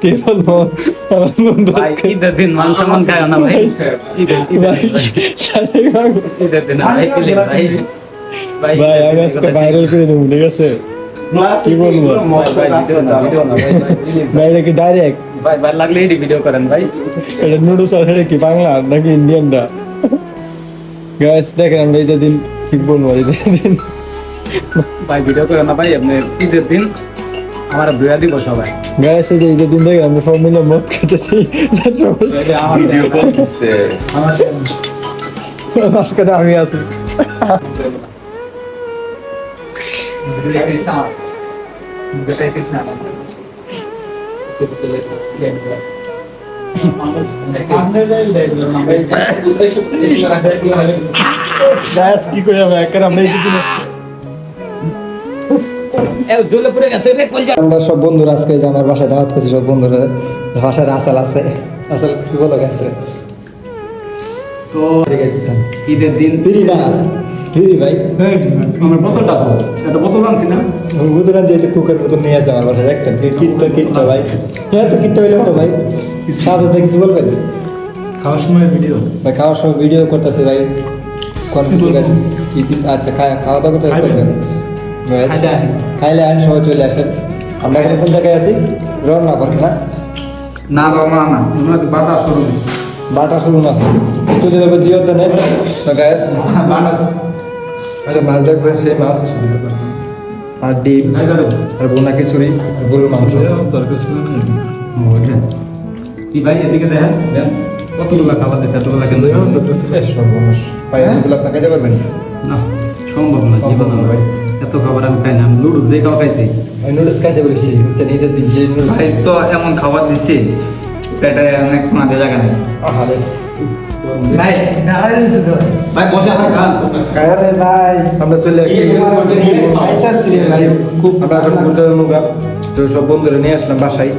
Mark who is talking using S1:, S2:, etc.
S1: কে বলবো আমার বন্ধু
S2: ভাই ঈদের দিন মান সম্মান খায় না ভাই ঈদের দিন ভাই প্লিজ ভাই
S1: ভাই আমি আজকে ভাইরাল করে দেবো ঠিক আছে কি বলবো ভাই এটা কি ডাইরেক্ট
S2: ভাই ভাই লাগলে এডি ভিডিও করেন ভাই
S1: এটা নুডলস আর এটা কি বাংলা নাকি ইন্ডিয়ানটা গাইস দেখেন আমরা ঈদের দিন কি বলবো ঈদের দিন
S2: ভাই ভিডিও করেন না ভাই আপনি ঈদের দিন আমার দুয়া দিব সবাই
S1: গাইস এই যে ঈদের দিন দেখেন আমরা সব মিলে মদ খেতেছি মাঝখানে আমি আছি গাইস কি করে আমরা একা আমরা এই দিনে
S2: জ্বলে পড়ে গেছে রে কলজা
S1: আমরা সব বন্ধুরা আজকে যে আমার বাসায় দাওয়াত করছি সব বন্ধুরা বাসায় আসাল আছে আসাল কিছু বলো গেছে
S2: তো ঈদের দিন
S1: ফিরি না ফিরি ভাই
S2: আমার বোতলটা তো একটা বোতল আনছি না
S1: বুধুরান যে কুকার বোতল নিয়ে আসে আমার বাসায় দেখছেন কিটটা ভাই হ্যাঁ তো কিটটা হইলো ভাই সাথে কিছু বলবেন
S2: খাওয়ার সময় ভিডিও
S1: ভাই খাওয়ার সময় ভিডিও করতেছে ভাই কোন কিছু গেছে আচ্ছা খাওয়া দাওয়া করতে করবেন খাইলে আইন সবাই চলে আসেন আমরা এখানে কোন জায়গায় আছি রওনা পার্ক না
S2: না বাবা না তোমরা বাটা শুরু
S1: বাটা শুরু না চলে যাবে জিওতে নেই গ্যাস আরে মাছ দেখবেন সেই মাছ আর ডিম আর বোনা খিচুড়ি আর গরুর মাংস
S2: দরকার ছিল না কি ভাই এদিকে দেখেন কতগুলো খাবার দিতে এতগুলো কেন
S1: সর্বনাশ ভাই এতগুলো আপনি খাইতে পারবেন
S2: না সম্ভব না জীবন ভাই এত খাবার আমি খাই না আমি লুডু যে খাওয়া খাইছি
S1: আমি নুডলস খাইতে বলেছি বুঝছেন ঈদের দিন সেই নুডলস
S2: ভাই তো এমন খাবার দিছি পেটে অনেক কোনো জায়গা নেই
S1: আহারে
S2: ভাই ভাই বসে থাকান
S1: কায়ারে ভাই আমরা চলে আসছি খুব আমরা এখন ঘুরতে যাবো তো সব বন্ধুরা নিয়ে আসলাম বাসায়